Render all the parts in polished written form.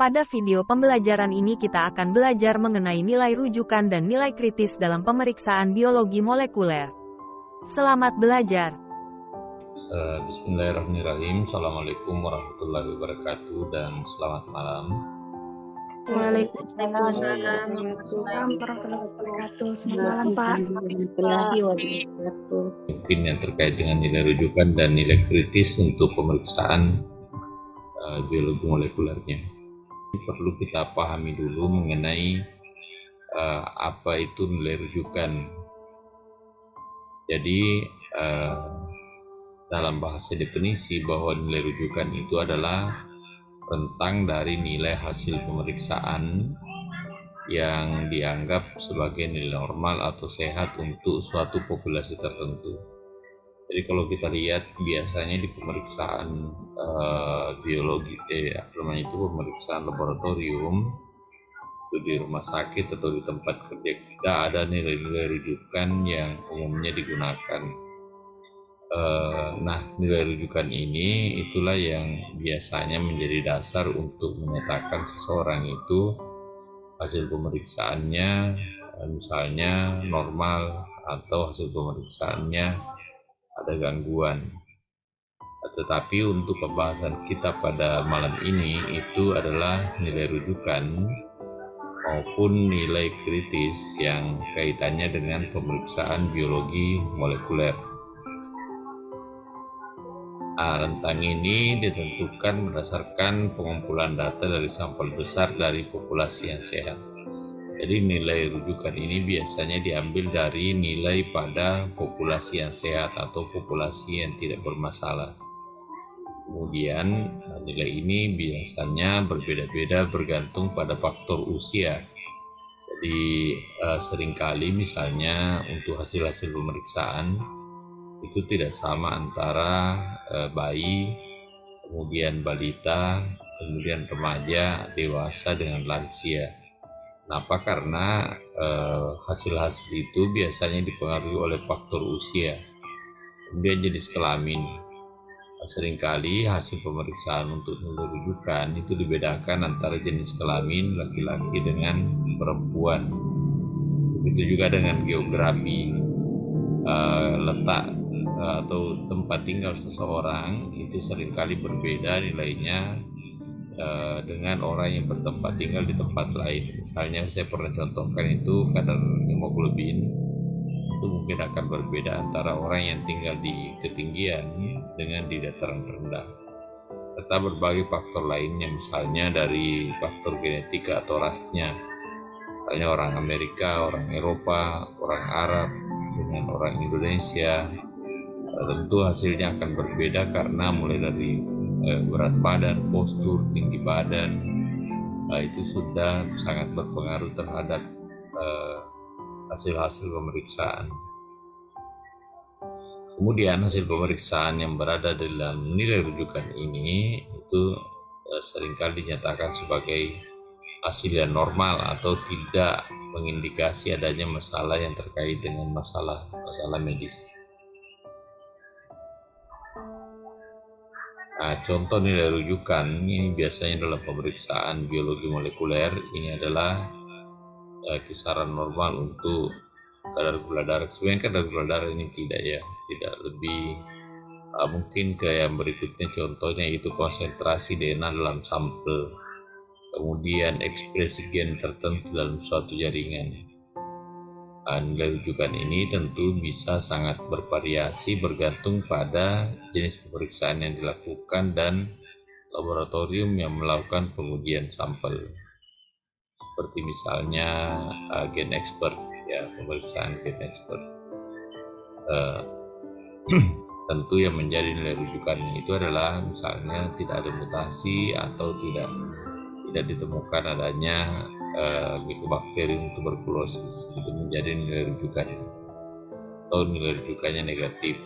Pada video pembelajaran ini kita akan belajar mengenai nilai rujukan dan nilai kritis dalam pemeriksaan biologi molekuler. Selamat belajar. Bismillahirrahmanirrahim. Assalamualaikum warahmatullahi wabarakatuh dan selamat malam. Waalaikumsalam warahmatullahi wabarakatuh. Selamat malam, Pak. Mungkin yang terkait dengan nilai rujukan dan nilai kritis untuk pemeriksaan biologi molekulernya. Perlu kita pahami dulu mengenai apa itu nilai rujukan. Jadi dalam bahasa definisi bahwa nilai rujukan itu adalah rentang dari nilai hasil pemeriksaan yang dianggap sebagai nilai normal atau sehat untuk suatu populasi tertentu. Jadi kalau kita lihat biasanya di pemeriksaan biologi, pemeriksaan laboratorium itu di rumah sakit atau di tempat kerja kita ada nilai-nilai rujukan yang umumnya digunakan. Nah, nilai rujukan ini itulah yang biasanya menjadi dasar untuk menyatakan seseorang itu hasil pemeriksaannya misalnya normal atau hasil pemeriksaannya ada gangguan. Tetapi untuk pembahasan kita pada malam ini itu adalah nilai rujukan maupun nilai kritis yang kaitannya dengan pemeriksaan biologi molekuler. Rentang ini ditentukan berdasarkan pengumpulan data dari sampel besar dari populasi yang sehat. Jadi nilai rujukan ini biasanya diambil dari nilai pada populasi yang sehat atau populasi yang tidak bermasalah. Kemudian nilai ini biasanya berbeda-beda bergantung pada faktor usia. Jadi seringkali misalnya untuk hasil-hasil pemeriksaan itu tidak sama antara bayi, kemudian balita, kemudian remaja, dewasa dengan lansia. Kenapa? Karena hasil-hasil itu biasanya dipengaruhi oleh faktor usia, kemudian jenis kelamin. Seringkali hasil pemeriksaan untuk nilai rujukan itu dibedakan antara jenis kelamin laki-laki dengan perempuan. Begitu juga dengan geografi, letak atau tempat tinggal seseorang itu seringkali berbeda nilainya dengan orang yang bertempat tinggal di tempat lain. Misalnya saya pernah contohkan itu kadar hemoglobin itu mungkin akan berbeda antara orang yang tinggal di ketinggian dengan di dataran rendah, serta berbagai faktor lainnya, misalnya dari faktor genetika atau rasnya, misalnya orang Amerika, orang Eropa, orang Arab dengan orang Indonesia. Tentu hasilnya akan berbeda karena mulai dari berat badan, postur, tinggi badan, itu sudah sangat berpengaruh terhadap hasil-hasil pemeriksaan. Kemudian hasil pemeriksaan yang berada dalam nilai rujukan ini itu seringkali dinyatakan sebagai hasil yang normal atau tidak mengindikasi adanya masalah yang terkait dengan masalah medis. Contoh nilai rujukan ini biasanya dalam pemeriksaan biologi molekuler ini adalah kisaran normal untuk kadar gula darah. Sebenarnya kadar gula darah ini tidak lebih mungkin ke yang berikutnya, contohnya itu konsentrasi DNA dalam sampel, kemudian ekspresi gen tertentu dalam suatu jaringan. Nilai rujukan ini tentu bisa sangat bervariasi bergantung pada jenis pemeriksaan yang dilakukan dan laboratorium yang melakukan pengujian sampel. Seperti misalnya gen expert, pemeriksaan gen expert. Tentu yang menjadi nilai rujukannya itu adalah misalnya tidak ada mutasi atau tidak ditemukan adanya Mycobacterium tuberculosis, itu menjadi nilai rujukan atau nilai rujukannya negatif.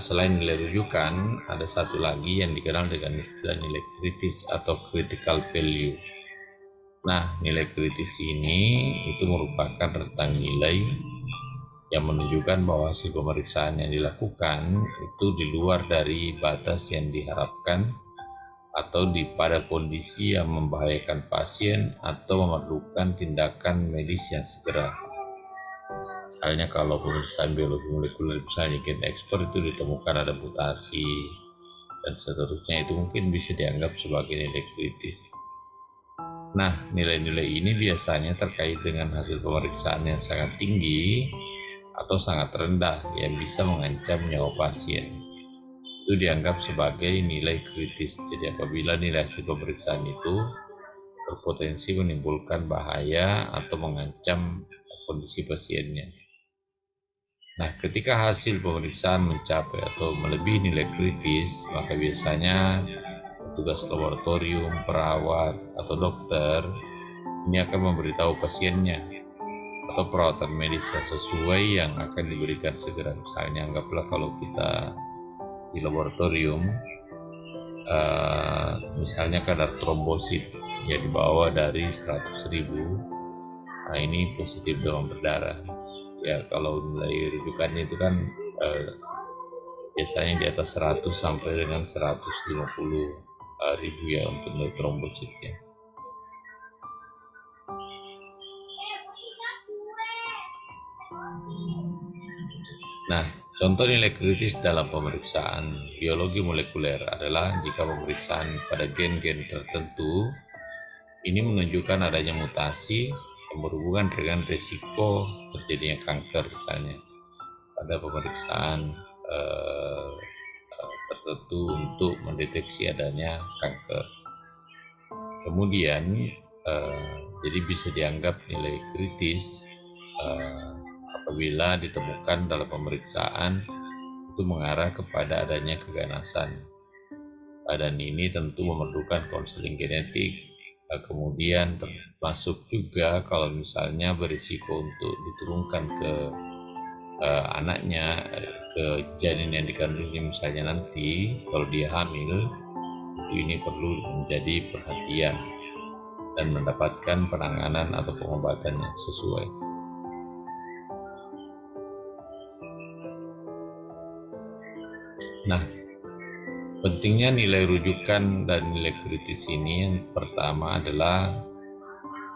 Selain nilai rujukan, ada satu lagi yang dikenal dengan istilah nilai kritis atau critical value. Nilai kritis ini itu merupakan rentang nilai yang menunjukkan bahwa hasil pemeriksaan yang dilakukan itu di luar dari batas yang diharapkan atau pada kondisi yang membahayakan pasien atau memerlukan tindakan medis yang segera. Misalnya kalau pemeriksaan biologi molekuler, misalnya gen ekspor itu ditemukan ada mutasi dan seterusnya, itu mungkin bisa dianggap sebagai nilai kritis. Nah, nilai-nilai ini biasanya terkait dengan hasil pemeriksaan yang sangat tinggi atau sangat rendah yang bisa mengancam nyawa pasien. Itu dianggap sebagai nilai kritis. Jadi apabila nilai hasil pemeriksaan itu berpotensi menimbulkan bahaya atau mengancam kondisi pasiennya. Nah, ketika hasil pemeriksaan mencapai atau melebihi nilai kritis, maka biasanya petugas laboratorium, perawat, atau dokter ini akan memberitahu pasiennya atau perawatan medis yang sesuai yang akan diberikan segera. Misalnya anggaplah kalau kita di laboratorium, misalnya kadar trombosit yang dibawa dari 100.000, nah ini positif demam berdarah. Ya, kalau nilai rujukannya itu kan biasanya di atas 100 sampai dengan 150.000 ya untuk nilai trombositnya. Nah, contoh nilai kritis dalam pemeriksaan biologi molekuler adalah jika pemeriksaan pada gen-gen tertentu ini menunjukkan adanya mutasi yang berhubungan dengan risiko terjadinya kanker, misalnya pada pemeriksaan tertentu untuk mendeteksi adanya kanker. Kemudian jadi bisa dianggap nilai kritis apabila ditemukan dalam pemeriksaan itu mengarah kepada adanya keganasan. Dan ini tentu memerlukan konseling genetik, kemudian termasuk juga kalau misalnya berisiko untuk diturunkan ke anaknya, ke janin yang dikandungnya misalnya nanti kalau dia hamil, ini perlu menjadi perhatian dan mendapatkan penanganan atau pengobatan yang sesuai. Nah, pentingnya nilai rujukan dan nilai kritis ini yang pertama adalah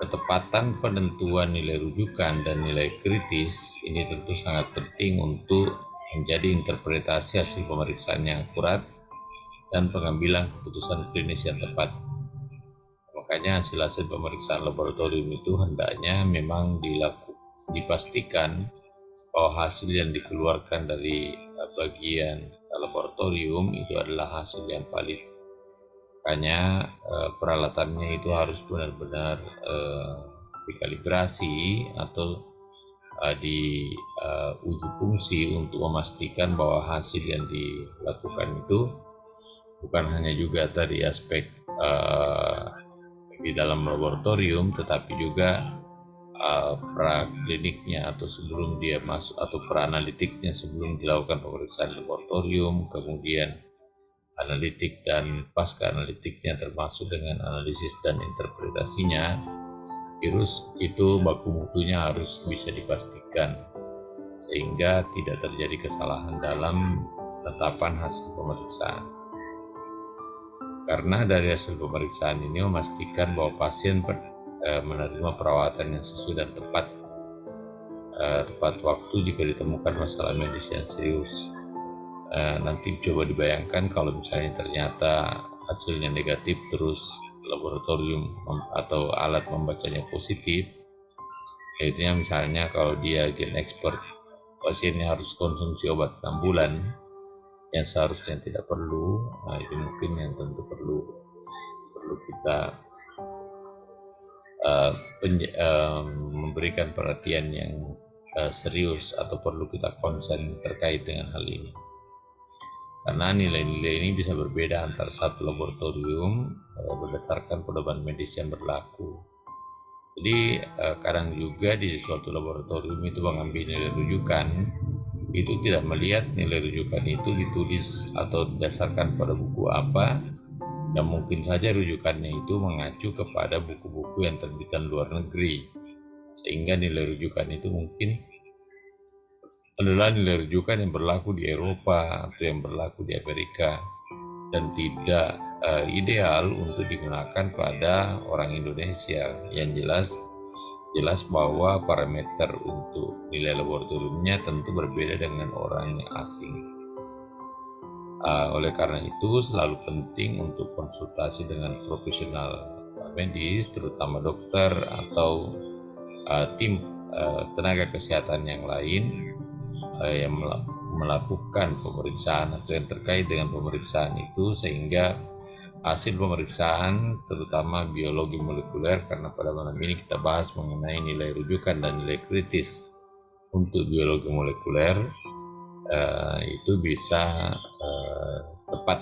ketepatan penentuan nilai rujukan dan nilai kritis ini tentu sangat penting untuk menjadi interpretasi hasil pemeriksaan yang akurat dan pengambilan keputusan klinis yang tepat. Makanya hasil-hasil pemeriksaan laboratorium itu hendaknya memang dipastikan bahwa hasil yang dikeluarkan dari bagian laboratorium itu adalah hasil yang valid. Makanya peralatannya itu harus benar-benar dikalibrasi atau diuji fungsi untuk memastikan bahwa hasil yang dilakukan itu bukan hanya juga tadi aspek di dalam laboratorium, tetapi juga prakliniknya atau sebelum dia masuk atau praanalitiknya sebelum dilakukan pemeriksaan laboratorium, kemudian analitik dan pasca analitiknya termasuk dengan analisis dan interpretasinya. Virus itu baku mutunya harus bisa dipastikan sehingga tidak terjadi kesalahan dalam penetapan hasil pemeriksaan. Karena dari hasil pemeriksaan ini memastikan bahwa pasien menerima perawatan yang sesuai dan tepat waktu jika ditemukan masalah medis yang serius. Nanti coba dibayangkan kalau misalnya ternyata hasilnya negatif terus laboratorium atau alat membacanya positif, yaitu misalnya kalau dia gen ekspor, pasiennya harus konsumsi obat 6 bulan yang seharusnya tidak perlu. Nah, itu mungkin yang tentu perlu kita memberikan perhatian yang serius atau perlu kita konsen terkait dengan hal ini. Karena nilai-nilai ini bisa berbeda antara satu laboratorium berdasarkan pedoman medis yang berlaku. Jadi kadang juga di suatu laboratorium itu mengambil nilai rujukan, itu tidak melihat nilai rujukan itu ditulis atau didasarkan pada buku apa, dan mungkin saja rujukannya itu mengacu kepada buku-buku yang terbitan luar negeri, sehingga nilai rujukan itu mungkin adalah nilai rujukan yang berlaku di Eropa atau yang berlaku di Amerika dan tidak ideal untuk digunakan pada orang Indonesia. Yang jelas bahwa parameter untuk nilai laboratoriumnya tentu berbeda dengan orang yang asing. Oleh karena itu selalu penting untuk konsultasi dengan profesional medis, terutama dokter atau tim tenaga kesehatan yang lain yang melakukan pemeriksaan atau yang terkait dengan pemeriksaan itu, sehingga hasil pemeriksaan terutama biologi molekuler, karena pada malam ini kita bahas mengenai nilai rujukan dan nilai kritis untuk biologi molekuler, itu bisa tepat.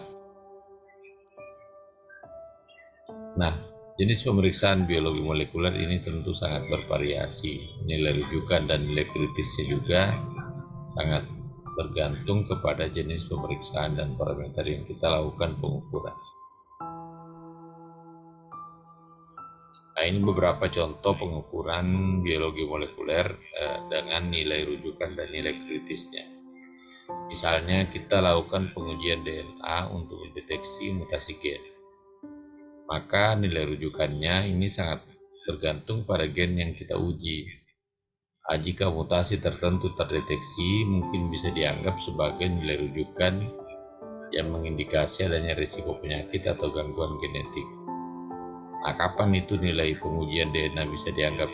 Nah, jenis pemeriksaan biologi molekuler ini tentu sangat bervariasi. Nilai rujukan dan nilai kritisnya juga sangat bergantung kepada jenis pemeriksaan dan parameter yang kita lakukan pengukuran. Nah, ini beberapa contoh pengukuran biologi molekuler dengan nilai rujukan dan nilai kritisnya. Misalnya kita lakukan pengujian DNA untuk mendeteksi mutasi gen. Maka nilai rujukannya ini sangat bergantung pada gen yang kita uji. Jika mutasi tertentu terdeteksi, mungkin bisa dianggap sebagai nilai rujukan yang mengindikasi adanya risiko penyakit atau gangguan genetik. Nah, kapan itu nilai pengujian DNA bisa dianggap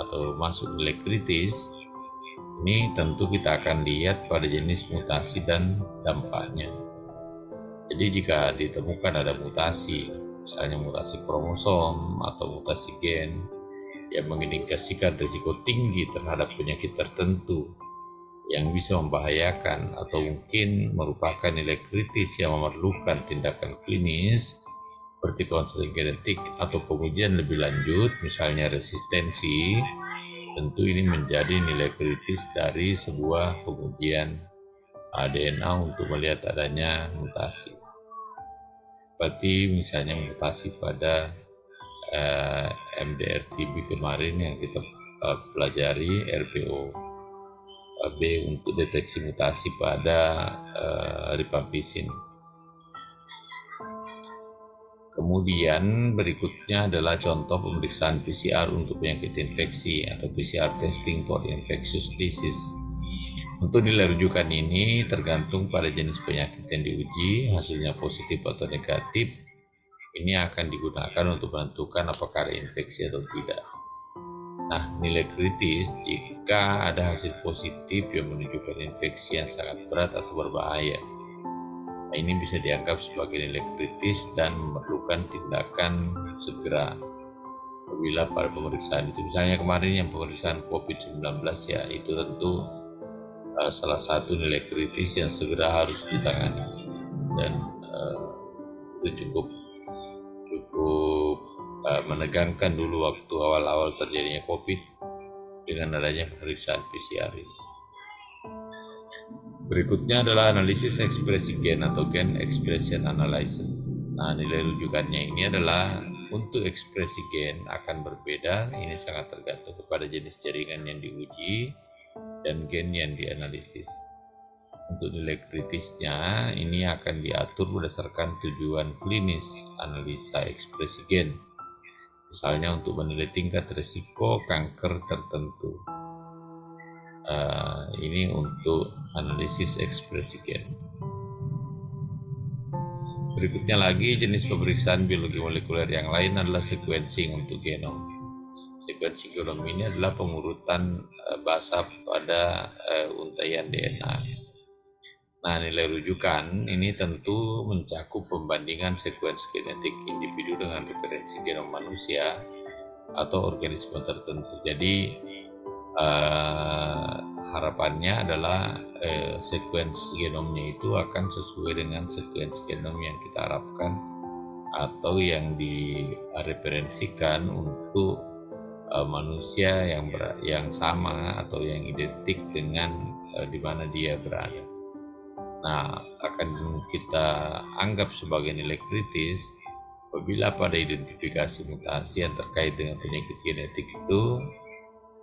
atau masuk nilai kritis? Ini tentu kita akan lihat pada jenis mutasi dan dampaknya. Jadi jika ditemukan ada mutasi, misalnya mutasi kromosom atau mutasi gen yang mengindikasikan risiko tinggi terhadap penyakit tertentu yang bisa membahayakan atau mungkin merupakan nilai kritis yang memerlukan tindakan klinis seperti konseling genetik atau pengujian lebih lanjut, misalnya resistensi, tentu ini menjadi nilai kritis dari sebuah pengujian DNA untuk melihat adanya mutasi. Seperti misalnya mutasi pada MDR-TB kemarin yang kita pelajari, RPO-B untuk deteksi mutasi pada rifampicin. Kemudian berikutnya adalah contoh pemeriksaan PCR untuk penyakit infeksi atau PCR testing for infectious disease. Untuk nilai rujukan ini tergantung pada jenis penyakit yang diuji, hasilnya positif atau negatif. Ini akan digunakan untuk menentukan apakah ada infeksi atau tidak. Nah, nilai kritis jika ada hasil positif yang menunjukkan infeksi yang sangat berat atau berbahaya. Nah, ini bisa dianggap sebagai nilai kritis dan memerlukan tindakan segera apabila pada pemeriksaan itu, misalnya kemarin yang pemeriksaan COVID-19 ya, itu tentu salah satu nilai kritis yang segera harus ditangani, dan itu cukup menegangkan dulu waktu awal-awal terjadinya COVID dengan adanya pemeriksaan PCR ini. Berikutnya adalah analisis ekspresi gen atau gen expression analysis. Nah, nilai rujukannya ini adalah untuk ekspresi gen akan berbeda. Ini sangat tergantung kepada jenis jaringan yang diuji dan gen yang dianalisis. Untuk nilai kritisnya ini akan diatur berdasarkan tujuan klinis analisa ekspresi gen. Misalnya untuk menilai tingkat risiko kanker tertentu. Ini untuk analisis ekspresi gen. Berikutnya lagi jenis pemeriksaan biologi molekuler yang lain adalah sequencing untuk genom. Sequencing genom ini adalah pengurutan basa pada untaian DNA. Nah, nilai rujukan ini tentu mencakup pembandingan sekuens genetik individu dengan referensi genom manusia atau organisme tertentu. Jadi harapannya adalah sekuens genomnya itu akan sesuai dengan sekuens genom yang kita harapkan atau yang direferensikan untuk manusia yang sama atau yang identik dengan di mana dia berada. Nah, akan kita anggap sebagai nilai kritis apabila pada identifikasi mutasi yang terkait dengan penyakit genetik itu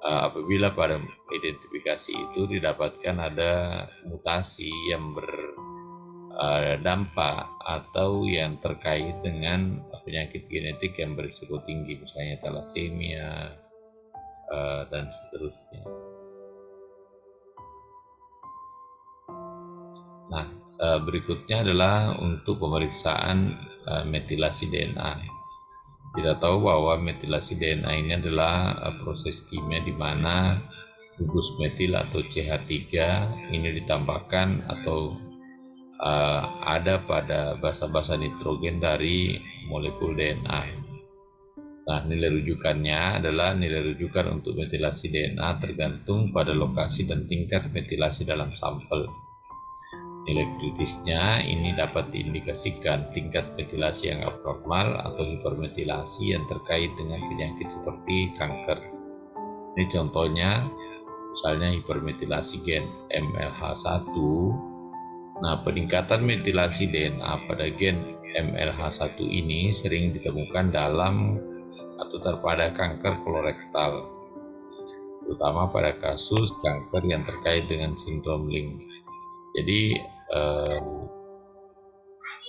apabila pada identifikasi itu didapatkan ada mutasi yang berdampak atau yang terkait dengan penyakit genetik yang berisiko tinggi, misalnya thalassemia dan seterusnya. Nah, berikutnya adalah untuk pemeriksaan metilasi DNA. Kita tahu bahwa metilasi DNA ini adalah proses kimia di mana gugus metil atau CH3 ini ditambahkan atau ada pada basa-basa nitrogen dari molekul DNA. Nah, nilai rujukannya adalah nilai rujukan untuk metilasi DNA tergantung pada lokasi dan tingkat metilasi dalam sampel. Nilai kritisnya ini dapat diindikasikan tingkat metilasi yang abnormal atau hipermetilasi yang terkait dengan penyakit seperti kanker. Ini contohnya, misalnya hipermetilasi gen MLH1. Nah, peningkatan metilasi DNA pada gen MLH1 ini sering ditemukan dalam atau pada kanker kolorektal, terutama pada kasus kanker yang terkait dengan sindrom Lynch. Jadi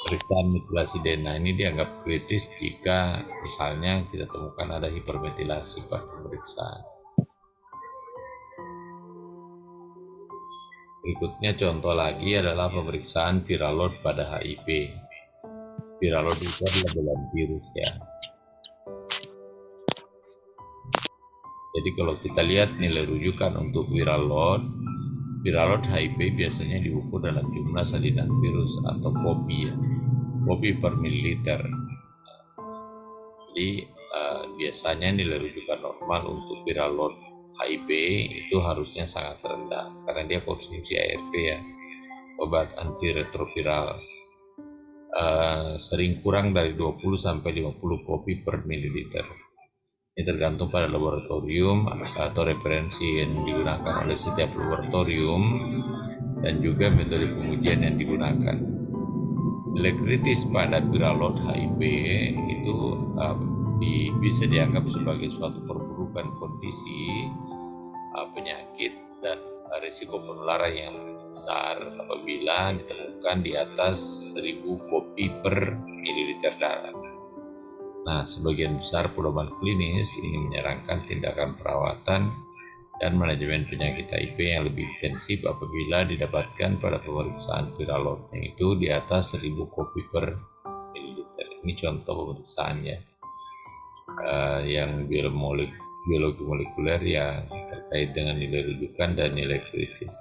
pemeriksaan metilasi DNA ini dianggap kritis jika misalnya kita temukan ada hipermetilasi pada pemeriksaan. Berikutnya contoh lagi adalah pemeriksaan viral load pada HIV. Viral load itu adalah belan virus ya. Jadi kalau kita lihat nilai rujukan untuk viral load HIV biasanya diukur dalam jumlah salinan virus atau kopi per mililiter. Jadi biasanya nilai rujukan normal untuk viral load HIV itu harusnya sangat rendah karena dia konsumsi ARV ya, obat antiretroviral, sering kurang dari 20-50 kopi per mililiter. Ini tergantung pada laboratorium atau referensi yang digunakan oleh setiap laboratorium dan juga metode pengujian yang digunakan. Nilai kritis pada viral load HIV itu bisa dianggap sebagai suatu perburukan kondisi penyakit dan risiko penularan yang besar apabila ditemukan di atas 1000 kopi per mililiter darah. Nah, sebagian besar pedoman klinis ini menyarankan tindakan perawatan dan manajemen penyakit HIV yang lebih intensif apabila didapatkan pada pemeriksaan viral load-nya itu di atas 1000 kopi per mililiter. Ini contoh pemeriksaannya yang biologi molekuler yang terkait dengan nilai rujukan dan nilai kritis.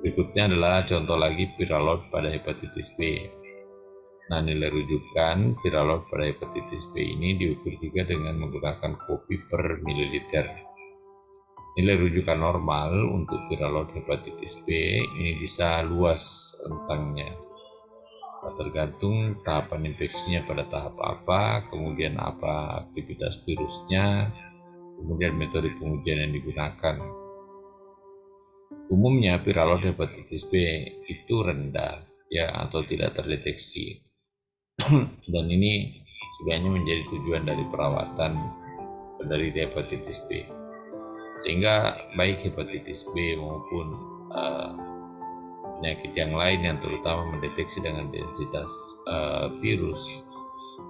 Berikutnya adalah contoh lagi viral load pada hepatitis B. Nah, nilai rujukan viral load pada hepatitis B ini diukur juga dengan menggunakan kopi per mililiter. Nilai rujukan normal untuk viral load hepatitis B ini bisa luas rentangnya, tergantung tahapan infeksinya pada tahap apa, kemudian apa aktivitas virusnya, kemudian metode pengujian yang digunakan. Umumnya viral load hepatitis B itu rendah ya atau tidak terdeteksi. Dan ini sebenarnya menjadi tujuan dari perawatan penderita hepatitis B, sehingga baik hepatitis B maupun penyakit yang lain yang terutama mendeteksi dengan densitas virus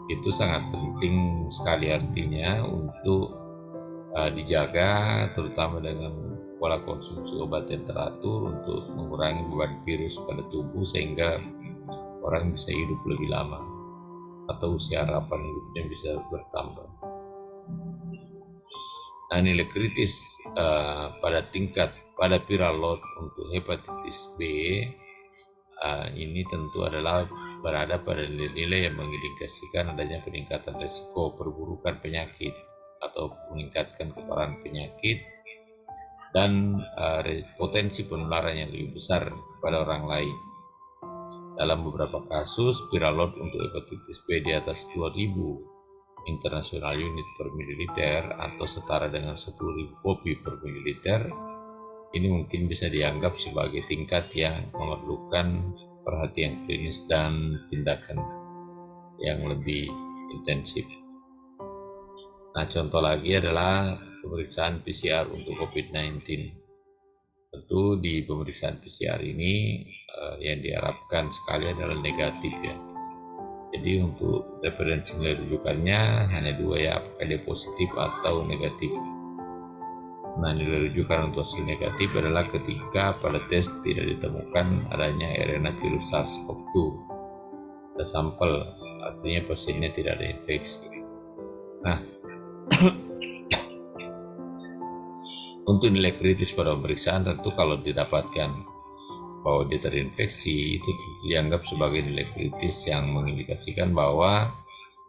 itu sangat penting sekali artinya untuk dijaga, terutama dengan pola konsumsi obat yang teratur untuk mengurangi beban virus pada tubuh sehingga orang bisa hidup lebih lama atau usia harapan hidupnya bisa bertambah. Nah, nilai kritis pada viral load untuk hepatitis B ini tentu adalah berada pada nilai-nilai yang mengindikasikan adanya peningkatan risiko perburukan penyakit atau meningkatkan keparahan penyakit dan potensi penularan yang lebih besar pada orang lain. Dalam beberapa kasus, viral load untuk hepatitis B di atas 2000 international unit per mililiter atau setara dengan 10.000 kopi per mililiter, ini mungkin bisa dianggap sebagai tingkat yang memerlukan perhatian klinis dan tindakan yang lebih intensif. Nah, contoh lagi adalah pemeriksaan PCR untuk COVID-19. Tentu di pemeriksaan PCR ini yang diharapkan sekali adalah negatif ya. Jadi untuk referensi nilai rujukannya hanya dua ya, apakah dia positif atau negatif. Nah, nilai rujukan untuk hasil negatif adalah ketika pada tes tidak ditemukan adanya RNA virus SARS-CoV-2 pada sampel, artinya pasiennya tidak ada infeksi. Nah, untuk nilai kritis pada pemeriksaan tentu kalau didapatkan bahwa dia terinfeksi itu dianggap sebagai nilai kritis yang mengindikasikan bahwa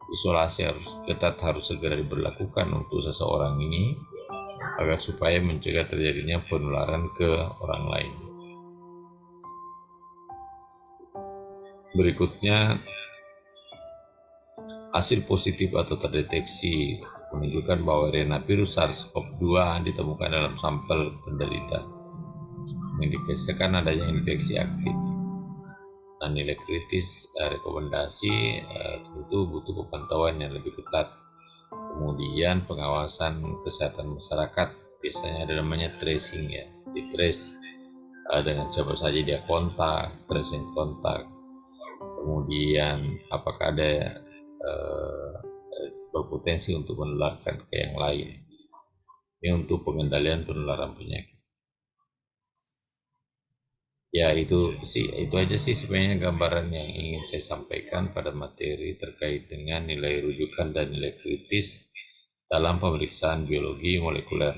isolasi ketat harus segera diberlakukan untuk seseorang ini agar supaya mencegah terjadinya penularan ke orang lain. Berikutnya, hasil positif atau terdeteksi menunjukkan bahwa RNA virus SARS-CoV-2 ditemukan dalam sampel penderita, mengindikasikan adanya infeksi aktif. Nah, nilai kritis rekomendasi tentu butuh pemantauan yang lebih ketat. Kemudian pengawasan kesehatan masyarakat, biasanya ada namanya tracing ya, di trace dengan siapa saja dia kontak, tracing kontak. Kemudian apakah ada berpotensi untuk menularkan ke yang lain. Ini untuk pengendalian penularan penyakit. Ya itu aja sih sebenarnya gambaran yang ingin saya sampaikan pada materi terkait dengan nilai rujukan dan nilai kritis dalam pemeriksaan biologi molekuler.